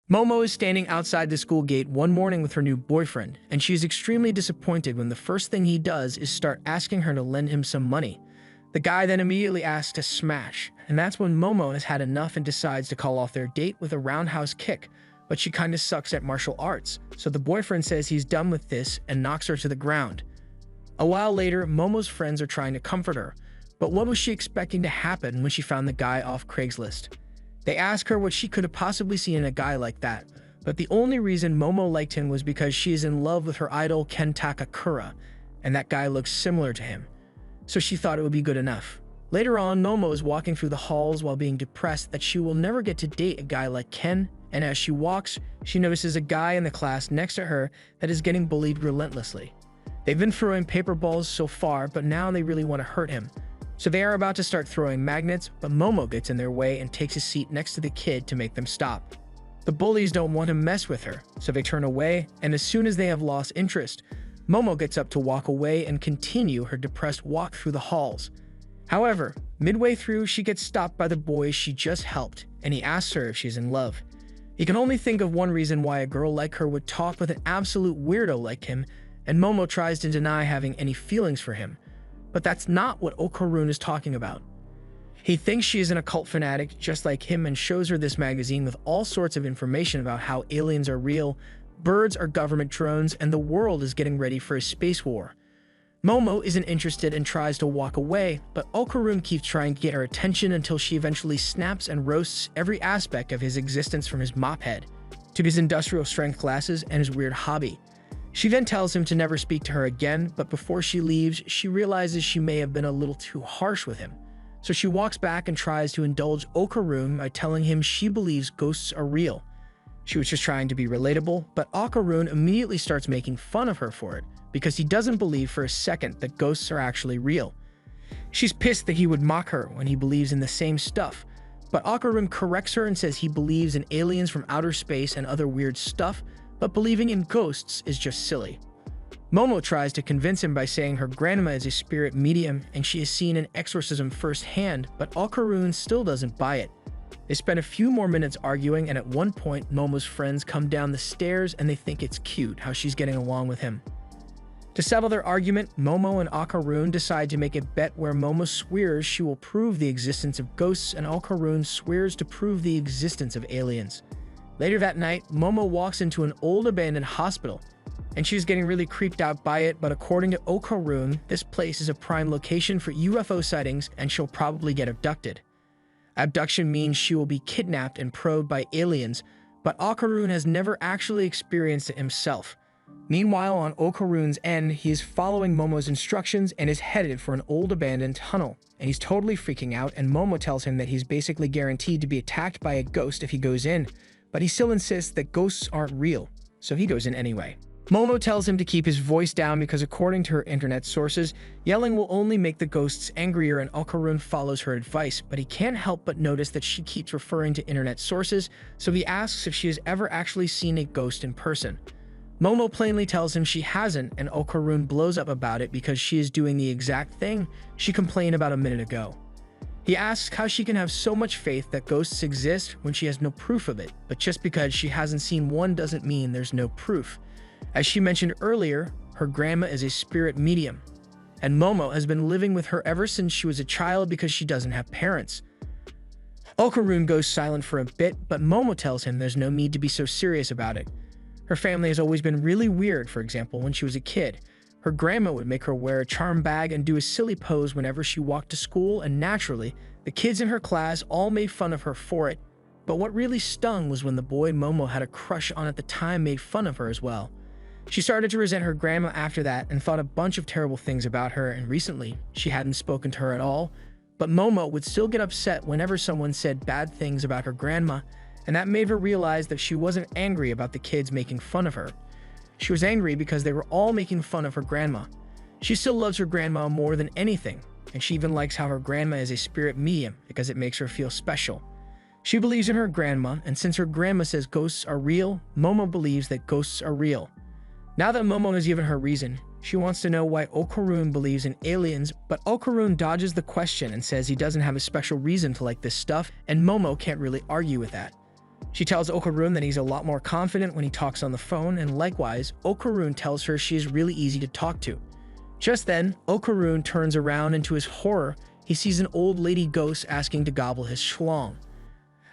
Momo is standing outside the school gate one morning with her new boyfriend, and she is extremely disappointed when the first thing he does is start asking her to lend him some money. The guy then immediately asks to smash, and that's when Momo has had enough and decides to call off their date with a roundhouse kick, but she kinda sucks at martial arts, so the boyfriend says he's done with this and knocks her to the ground. A while later, Momo's friends are trying to comfort her, but what was she expecting to happen when she found the guy off Craigslist? They ask her what she could have possibly seen in a guy like that, but the only reason Momo liked him was because she is in love with her idol Kentaka Kura, and that guy looks similar to him, so she thought it would be good enough. Later on, Momo is walking through the halls while being depressed that she will never get to date a guy like Ken, and as she walks, she notices a guy in the class next to her that is getting bullied relentlessly. They've been throwing paper balls so far, but now they really want to hurt him. So they are about to start throwing magnets, but Momo gets in their way and takes a seat next to the kid to make them stop. The bullies don't want to mess with her, so they turn away, and as soon as they have lost interest, Momo gets up to walk away and continue her depressed walk through the halls. However, midway through, she gets stopped by the boy she just helped, and he asks her if she's in love. He can only think of one reason why a girl like her would talk with an absolute weirdo like him, and Momo tries to deny having any feelings for him. But that's not what Okarun is talking about. He thinks she is an occult fanatic just like him and shows her this magazine with all sorts of information about how aliens are real, birds are government drones, and the world is getting ready for a space war. Momo isn't interested and tries to walk away, but Okarun keeps trying to get her attention until she eventually snaps and roasts every aspect of his existence from his mop head to his industrial strength glasses and his weird hobby. She then tells him to never speak to her again, but before she leaves, she realizes she may have been a little too harsh with him. So she walks back and tries to indulge Okarun by telling him she believes ghosts are real. She was just trying to be relatable, but Okarun immediately starts making fun of her for it, because he doesn't believe for a second that ghosts are actually real. She's pissed that he would mock her when he believes in the same stuff, but Okarun corrects her and says he believes in aliens from outer space and other weird stuff, but believing in ghosts is just silly. Momo tries to convince him by saying her grandma is a spirit medium and she has seen an exorcism firsthand, but Okarun still doesn't buy it. They spend a few more minutes arguing, and at one point, Momo's friends come down the stairs and they think it's cute how she's getting along with him. To settle their argument, Momo and Okarun decide to make a bet where Momo swears she will prove the existence of ghosts and Okarun swears to prove the existence of aliens. Later that night, Momo walks into an old abandoned hospital, and she's getting really creeped out by it, but according to Okarun, this place is a prime location for UFO sightings and she'll probably get abducted. Abduction means she will be kidnapped and probed by aliens, but Okarun has never actually experienced it himself. Meanwhile, on Okarun's end, he is following Momo's instructions and is headed for an old abandoned tunnel, and he's totally freaking out, and Momo tells him that he's basically guaranteed to be attacked by a ghost if he goes in, but he still insists that ghosts aren't real, so he goes in anyway. Momo tells him to keep his voice down because according to her internet sources, yelling will only make the ghosts angrier, and Okarun follows her advice, but he can't help but notice that she keeps referring to internet sources, so he asks if she has ever actually seen a ghost in person. Momo plainly tells him she hasn't, and Okarun blows up about it because she is doing the exact thing she complained about a minute ago. He asks how she can have so much faith that ghosts exist when she has no proof of it, but just because she hasn't seen one doesn't mean there's no proof. As she mentioned earlier, her grandma is a spirit medium, and Momo has been living with her ever since she was a child because she doesn't have parents. Okarun goes silent for a bit, but Momo tells him there's no need to be so serious about it. Her family has always been really weird. For example, when she was a kid, her grandma would make her wear a charm bag and do a silly pose whenever she walked to school, and naturally, the kids in her class all made fun of her for it. But what really stung was when the boy Momo had a crush on at the time made fun of her as well. She started to resent her grandma after that and thought a bunch of terrible things about her, and recently, she hadn't spoken to her at all, but Momo would still get upset whenever someone said bad things about her grandma, and that made her realize that she wasn't angry about the kids making fun of her. She was angry because they were all making fun of her grandma. She still loves her grandma more than anything, and she even likes how her grandma is a spirit medium because it makes her feel special. She believes in her grandma, and since her grandma says ghosts are real, Momo believes that ghosts are real. Now that Momo has given her reason, she wants to know why Okarun believes in aliens, but Okarun dodges the question and says he doesn't have a special reason to like this stuff, and Momo can't really argue with that. She tells Okarun that he's a lot more confident when he talks on the phone, and likewise, Okarun tells her she is really easy to talk to. Just then, Okarun turns around, and to his horror, he sees an old lady ghost asking to gobble his schlong.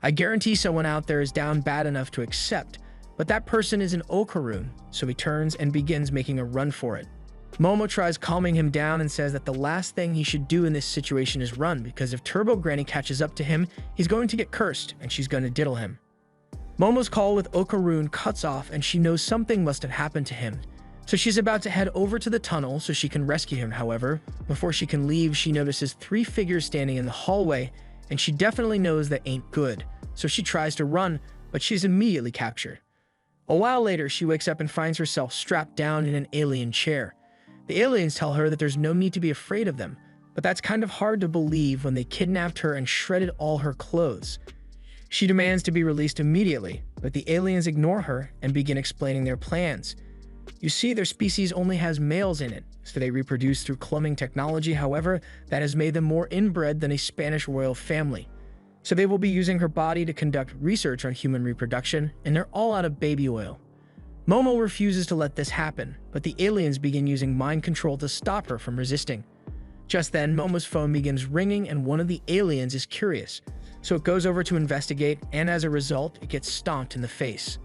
I guarantee someone out there is down bad enough to accept, but that person is an Okarun, so he turns and begins making a run for it. Momo tries calming him down and says that the last thing he should do in this situation is run, because if Turbo Granny catches up to him, he's going to get cursed and she's going to diddle him. Momo's call with Okarun cuts off and she knows something must have happened to him. So she's about to head over to the tunnel so she can rescue him. However, before she can leave, she notices 3 figures standing in the hallway, and she definitely knows that ain't good. So she tries to run, but she's immediately captured. A while later, she wakes up and finds herself strapped down in an alien chair. The aliens tell her that there's no need to be afraid of them, but that's kind of hard to believe when they kidnapped her and shredded all her clothes. She demands to be released immediately, but the aliens ignore her and begin explaining their plans. You see, their species only has males in it, so they reproduce through cloning technology. However, that has made them more inbred than a Spanish royal family. So they will be using her body to conduct research on human reproduction, and they're all out of baby oil. Momo refuses to let this happen, but the aliens begin using mind control to stop her from resisting. Just then, Momo's phone begins ringing and one of the aliens is curious, so it goes over to investigate, and as a result, it gets stomped in the face.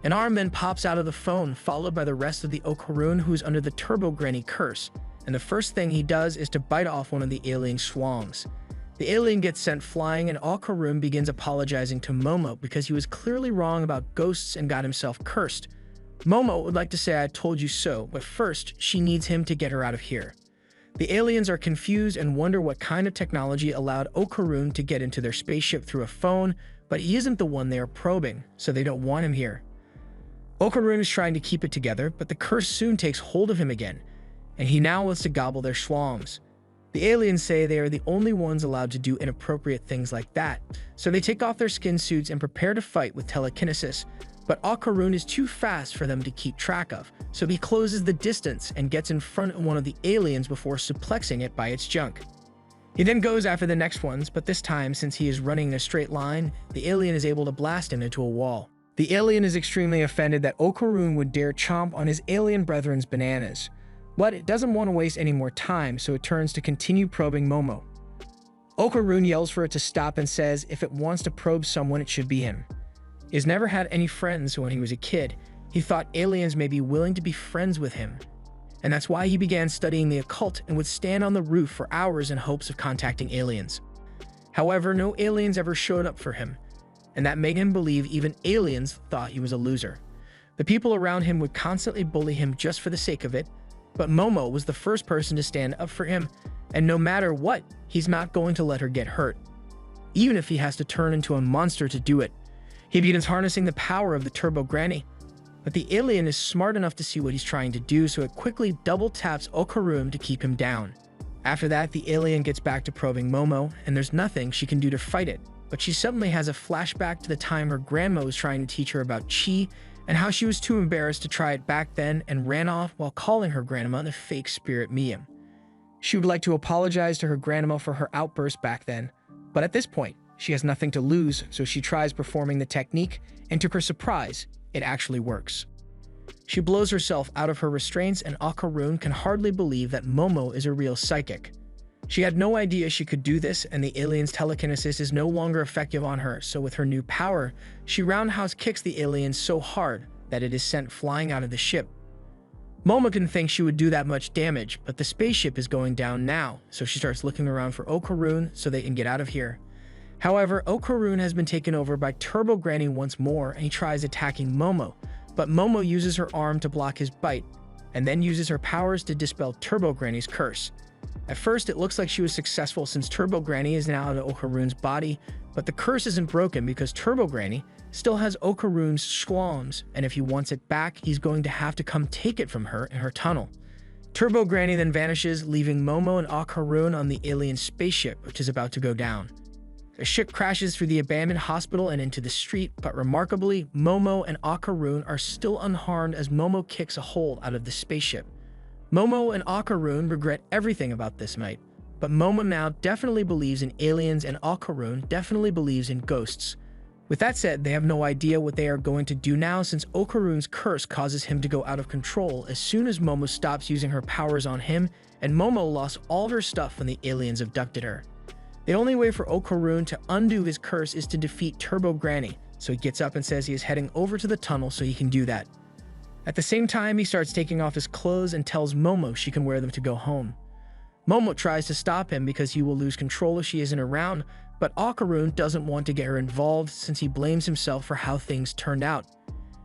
An arm then pops out of the phone, followed by the rest of the Okarun, who's under the Turbo Granny curse, and the first thing he does is to bite off one of the alien schwangs. The alien gets sent flying, and Okarun begins apologizing to Momo because he was clearly wrong about ghosts and got himself cursed. Momo would like to say I told you so, but first, she needs him to get her out of here. The aliens are confused and wonder what kind of technology allowed Okarun to get into their spaceship through a phone, but he isn't the one they are probing, so they don't want him here. Okarun is trying to keep it together, but the curse soon takes hold of him again, and he now wants to gobble their schlongs. The aliens say they are the only ones allowed to do inappropriate things like that, so they take off their skin suits and prepare to fight with telekinesis, but Okarun is too fast for them to keep track of, so he closes the distance and gets in front of one of the aliens before suplexing it by its junk. He then goes after the next ones, but this time, since he is running in a straight line, the alien is able to blast him into a wall. The alien is extremely offended that Okarun would dare chomp on his alien brethren's bananas, but it doesn't want to waste any more time, so it turns to continue probing Momo. Okarun yells for it to stop and says if it wants to probe someone, it should be him. He has never had any friends, so when he was a kid, he thought aliens may be willing to be friends with him. And that's why he began studying the occult and would stand on the roof for hours in hopes of contacting aliens. However, no aliens ever showed up for him, and that made him believe even aliens thought he was a loser. The people around him would constantly bully him just for the sake of it, but Momo was the first person to stand up for him, and no matter what, he's not going to let her get hurt, even if he has to turn into a monster to do it. He begins harnessing the power of the Turbo Granny, but the alien is smart enough to see what he's trying to do, so it quickly double taps Okarun to keep him down. After that, the alien gets back to probing Momo, and there's nothing she can do to fight it, but she suddenly has a flashback to the time her grandma was trying to teach her about chi, and how she was too embarrassed to try it back then and ran off while calling her grandma the fake spirit medium. She would like to apologize to her grandma for her outburst back then, but at this point, she has nothing to lose, so she tries performing the technique, and to her surprise, it actually works. She blows herself out of her restraints, and Okarun can hardly believe that Momo is a real psychic. She had no idea she could do this, and the alien's telekinesis is no longer effective on her, so with her new power, she roundhouse kicks the alien so hard that it is sent flying out of the ship. Momo didn't think she would do that much damage, but the spaceship is going down now, so she starts looking around for Okarun so they can get out of here. However, Okarun has been taken over by Turbo Granny once more, and he tries attacking Momo, but Momo uses her arm to block his bite, and then uses her powers to dispel Turbo Granny's curse. At first, it looks like she was successful since Turbo Granny is now out of Okarun's body, but the curse isn't broken because Turbo Granny still has Okarun's schlongs, and if he wants it back, he's going to have to come take it from her in her tunnel. Turbo Granny then vanishes, leaving Momo and Okarun on the alien spaceship, which is about to go down. The ship crashes through the abandoned hospital and into the street, but remarkably, Momo and Okarun are still unharmed as Momo kicks a hole out of the spaceship. Momo and Okarun regret everything about this night, but Momo now definitely believes in aliens and Okarun definitely believes in ghosts. With that said, they have no idea what they are going to do now since Okarun's curse causes him to go out of control as soon as Momo stops using her powers on him, and Momo lost all her stuff when the aliens abducted her. The only way for Okarun to undo his curse is to defeat Turbo Granny, so he gets up and says he is heading over to the tunnel so he can do that. At the same time, he starts taking off his clothes and tells Momo she can wear them to go home. Momo tries to stop him because he will lose control if she isn't around, but Okarun doesn't want to get her involved since he blames himself for how things turned out.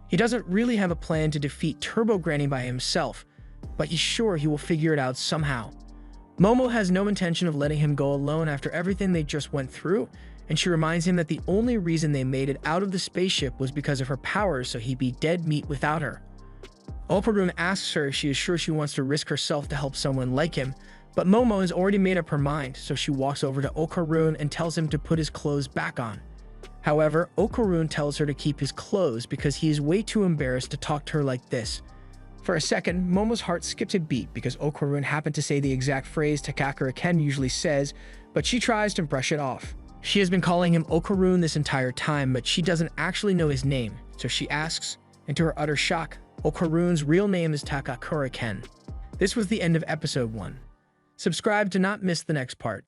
He doesn't really have a plan to defeat Turbo Granny by himself, but he's sure he will figure it out somehow. Momo has no intention of letting him go alone after everything they just went through, and she reminds him that the only reason they made it out of the spaceship was because of her powers, so he'd be dead meat without her. Okarun asks her if she is sure she wants to risk herself to help someone like him, but Momo has already made up her mind, so she walks over to Okarun and tells him to put his clothes back on. However, Okarun tells her to keep his clothes because he is way too embarrassed to talk to her like this. For a second, Momo's heart skips a beat because Okarun happened to say the exact phrase Takakura Ken usually says, but she tries to brush it off. She has been calling him Okarun this entire time, but she doesn't actually know his name, so she asks, and to her utter shock, Okarun's real name is Takakura Ken. This was the end of episode 1. Subscribe to not miss the next part.